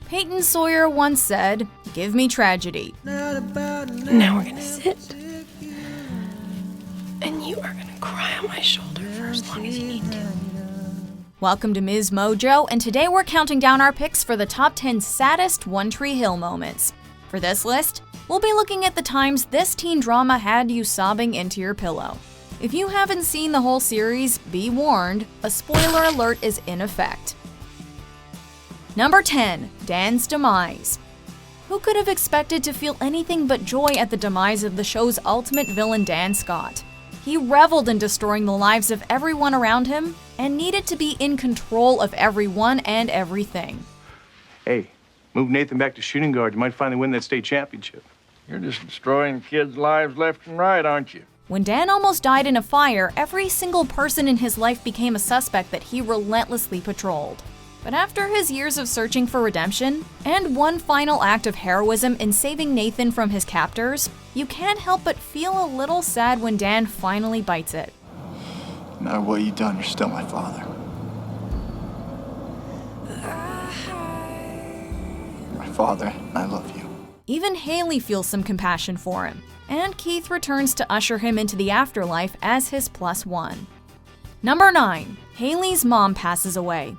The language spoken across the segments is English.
Peyton Sawyer once said, "Give me tragedy." Now we're gonna sit. And you are gonna cry on my shoulder for as long as you need to. Welcome to MsMojo, and today we're counting down our picks for the top 10 saddest One Tree Hill moments. For this list, we'll be looking at the times this teen drama had you sobbing into your pillow. If you haven't seen the whole series, be warned, a spoiler alert is in effect. Number 10. Dan's demise. Who could have expected to feel anything but joy at the demise of the show's ultimate villain, Dan Scott? He reveled in destroying the lives of everyone around him and needed to be in control of everyone and everything. Hey, move Nathan back to shooting guard. You might finally win that state championship. You're just destroying kids' lives left and right, aren't you? When Dan almost died in a fire, every single person in his life became a suspect that he relentlessly patrolled. But after his years of searching for redemption, and one final act of heroism in saving Nathan from his captors, you can't help but feel a little sad when Dan finally bites it. No matter what you've done, you're still my father. My father, and I love you. Even Haley feels some compassion for him, and Keith returns to usher him into the afterlife as his +1. Number 9. Haley's mom passes away.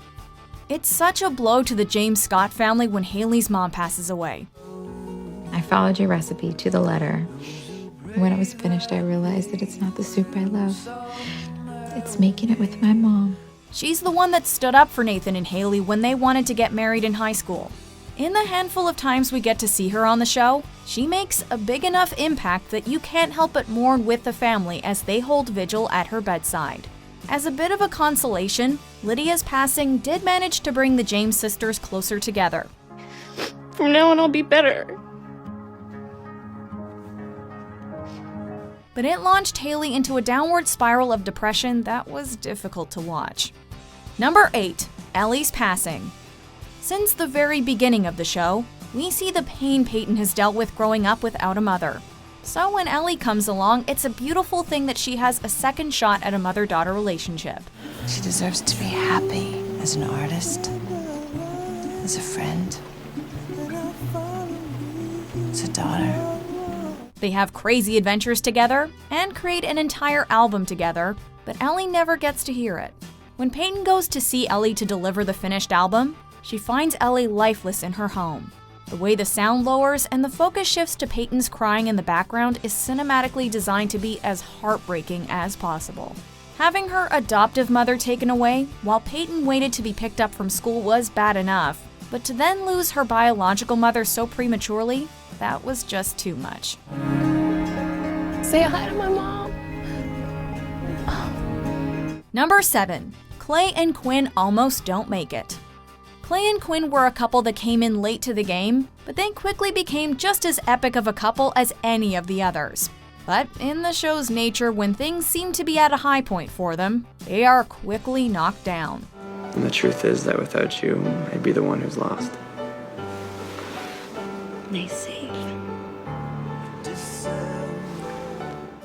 It's such a blow to the James Scott family when Haley's mom passes away. I followed your recipe to the letter. When it was finished, I realized that it's not the soup I love. It's making it with my mom. She's the one that stood up for Nathan and Haley when they wanted to get married in high school. In the handful of times we get to see her on the show, she makes a big enough impact that you can't help but mourn with the family as they hold vigil at her bedside. As a bit of a consolation, Lydia's passing did manage to bring the James sisters closer together. From now on, I'll be better. But it launched Haley into a downward spiral of depression that was difficult to watch. Number 8. Ellie's passing. Since the very beginning of the show, we see the pain Peyton has dealt with growing up without a mother. So when Ellie comes along, it's a beautiful thing that she has a second shot at a mother-daughter relationship. She deserves to be happy as an artist, as a friend, as a daughter. They have crazy adventures together and create an entire album together, but Ellie never gets to hear it. When Peyton goes to see Ellie to deliver the finished album, she finds Ellie lifeless in her home. The way the sound lowers and the focus shifts to Peyton's crying in the background is cinematically designed to be as heartbreaking as possible. Having her adoptive mother taken away while Peyton waited to be picked up from school was bad enough, but to then lose her biological mother so prematurely, that was just too much. Say hi to my mom. Number 7. Clay and Quinn almost don't make it. Clay and Quinn were a couple that came in late to the game, but they quickly became just as epic of a couple as any of the others. But in the show's nature, when things seem to be at a high point for them, they are quickly knocked down. And the truth is that without you, I'd be the one who's lost. They safe.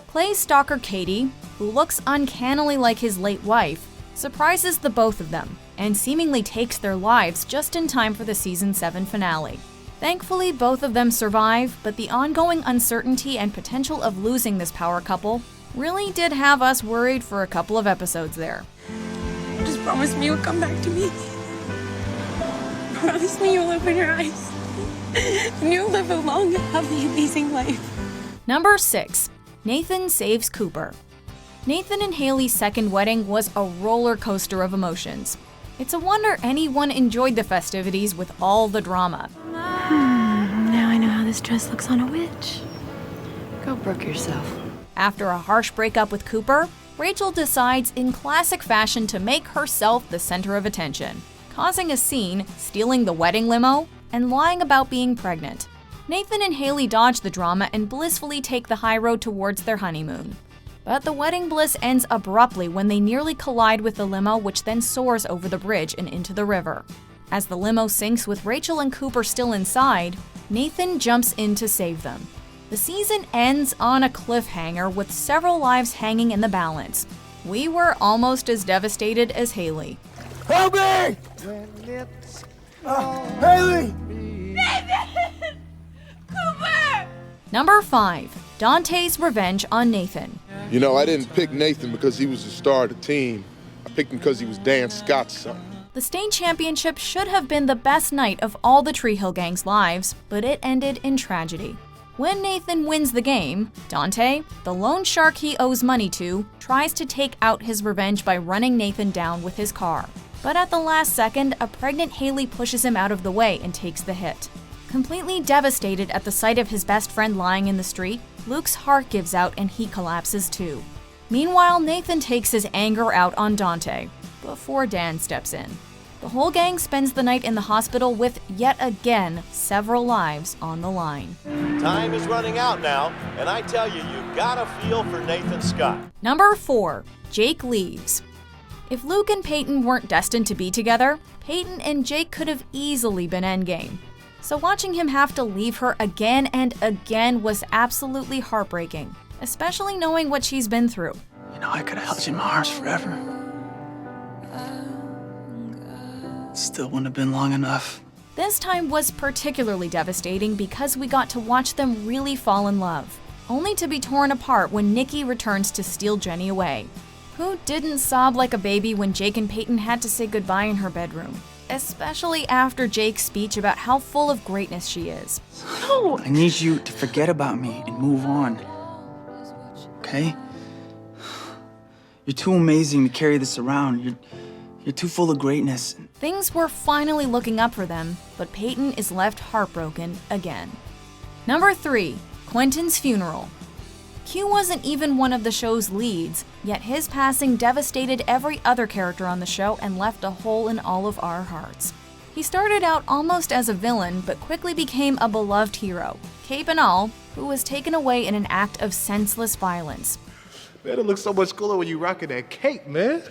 Clay's stalker Katie, who looks uncannily like his late wife, surprises the both of them and seemingly takes their lives just in time for the season 7 finale. Thankfully, both of them survive, but the ongoing uncertainty and potential of losing this power couple really did have us worried for a couple of episodes there. Just promise me you'll come back to me. Promise me you'll open your eyes. And you'll live a long, happy, amazing life. Number 6. Nathan saves Cooper. Nathan and Haley's second wedding was a roller coaster of emotions. It's a wonder anyone enjoyed the festivities with all the drama. Now I know how this dress looks on a witch. Go brook yourself. After a harsh breakup with Cooper, Rachel decides in classic fashion to make herself the center of attention, causing a scene, stealing the wedding limo, and lying about being pregnant. Nathan and Haley dodge the drama and blissfully take the high road towards their honeymoon. But the wedding bliss ends abruptly when they nearly collide with the limo, which then soars over the bridge and into the river. As the limo sinks with Rachel and Cooper still inside, Nathan jumps in to save them. The season ends on a cliffhanger with several lives hanging in the balance. We were almost as devastated as Haley. Help me! Haley! Number 5. Dante's revenge on Nathan. You know, I didn't pick Nathan because he was the star of the team. I picked him because he was Dan Scott's son. The state championship should have been the best night of all the Tree Hill Gang's lives, but it ended in tragedy. When Nathan wins the game, Dante, the loan shark he owes money to, tries to take out his revenge by running Nathan down with his car. But at the last second, a pregnant Haley pushes him out of the way and takes the hit. Completely devastated at the sight of his best friend lying in the street, Luke's heart gives out and he collapses too. Meanwhile, Nathan takes his anger out on Dante, before Dan steps in. The whole gang spends the night in the hospital with, yet again, several lives on the line. Time is running out now, and I tell you, you've got to feel for Nathan Scott. Number 4. Jake leaves. If Luke and Peyton weren't destined to be together, Peyton and Jake could have easily been endgame. So watching him have to leave her again and again was absolutely heartbreaking, especially knowing what she's been through. You know, I could have held you in my arms forever. Still wouldn't have been long enough. This time was particularly devastating because we got to watch them really fall in love, only to be torn apart when Nikki returns to steal Jenny away. Who didn't sob like a baby when Jake and Peyton had to say goodbye in her bedroom? Especially after Jake's speech about how full of greatness she is. No! I need you to forget about me and move on. Okay? You're too amazing to carry this around. You're too full of greatness. Things were finally looking up for them, but Peyton is left heartbroken again. Number 3. Quentin's funeral. Q wasn't even one of the show's leads, yet his passing devastated every other character on the show and left a hole in all of our hearts. He started out almost as a villain, but quickly became a beloved hero, cape and all, who was taken away in an act of senseless violence. Man, it looks so much cooler when you rocking that cape, man.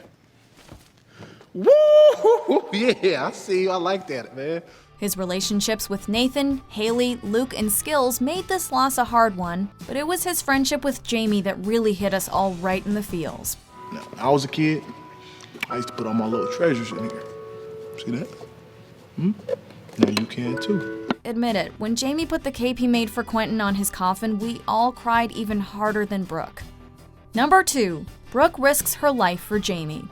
Woo! Yeah, I see you. I like that, man. His relationships with Nathan, Haley, Luke, and Skills made this loss a hard one, but it was his friendship with Jamie that really hit us all right in the feels. Now, when I was a kid, I used to put all my little treasures in here. See that? Now you can too. Admit it, when Jamie put the cape he made for Quentin on his coffin, we all cried even harder than Brooke. Number 2. Brooke risks her life for Jamie.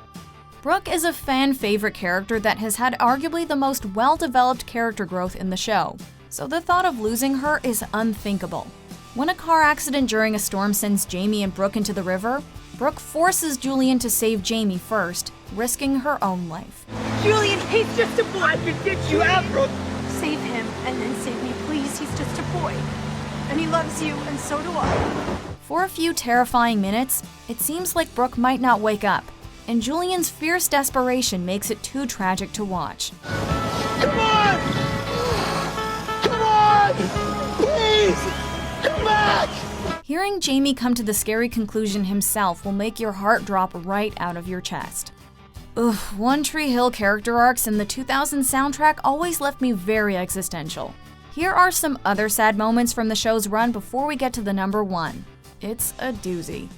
Brooke is a fan-favorite character that has had arguably the most well-developed character growth in the show, so the thought of losing her is unthinkable. When a car accident during a storm sends Jamie and Brooke into the river, Brooke forces Julian to save Jamie first, risking her own life. Julian, he's just a boy. I can get you out, Brooke. Save him and then save me, please. He's just a boy. And he loves you, and so do I. For a few terrifying minutes, it seems like Brooke might not wake up, and Julian's fierce desperation makes it too tragic to watch. Come on! Come on! Please! Come back! Hearing Jamie come to the scary conclusion himself will make your heart drop right out of your chest. Ugh, One Tree Hill character arcs in the 2000 soundtrack always left me very existential. Here are some other sad moments from the show's run before we get to the number 1. It's a doozy.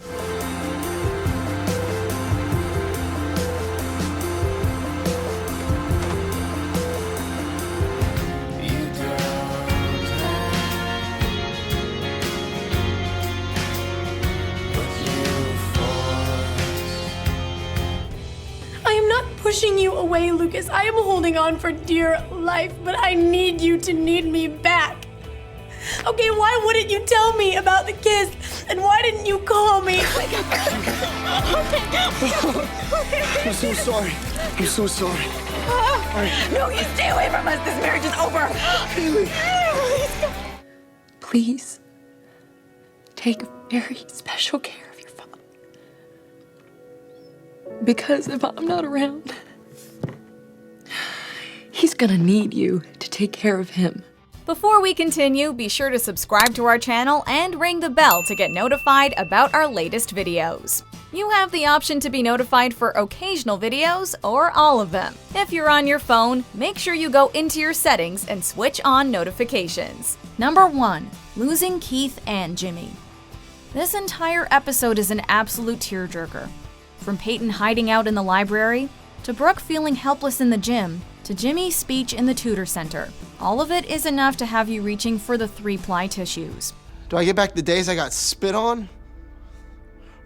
I am not pushing you away, Lucas. I am holding on for dear life, but I need you to need me back. Okay, why wouldn't you tell me about the kiss? And why didn't you call me? I'm so sorry. I'm so sorry. No, you stay away from us. This marriage is over. Haley. Please take very special care of your father. Because if I'm not around, he's gonna need you to take care of him. Before we continue, be sure to subscribe to our channel and ring the bell to get notified about our latest videos. You have the option to be notified for occasional videos or all of them. If you're on your phone, make sure you go into your settings and switch on notifications. Number 1. Losing Keith and Jimmy. This entire episode is an absolute tearjerker. From Peyton hiding out in the library, to Brooke feeling helpless in the gym, to Jimmy's speech in the tutor center. All of it is enough to have you reaching for the 3-ply tissues. Do I get back the days I got spit on?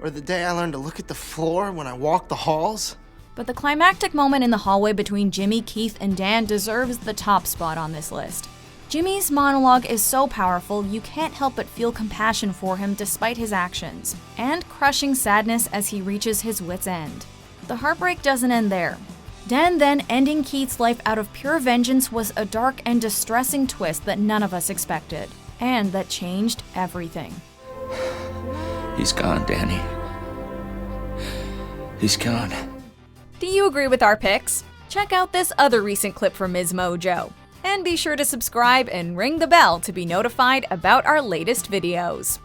Or the day I learned to look at the floor when I walked the halls? But the climactic moment in the hallway between Jimmy, Keith, and Dan deserves the top spot on this list. Jimmy's monologue is so powerful you can't help but feel compassion for him despite his actions, and crushing sadness as he reaches his wit's end. The heartbreak doesn't end there. Dan then ending Keith's life out of pure vengeance was a dark and distressing twist that none of us expected, and that changed everything. He's gone, Danny. He's gone. Do you agree with our picks? Check out this other recent clip from MsMojo. And be sure to subscribe and ring the bell to be notified about our latest videos.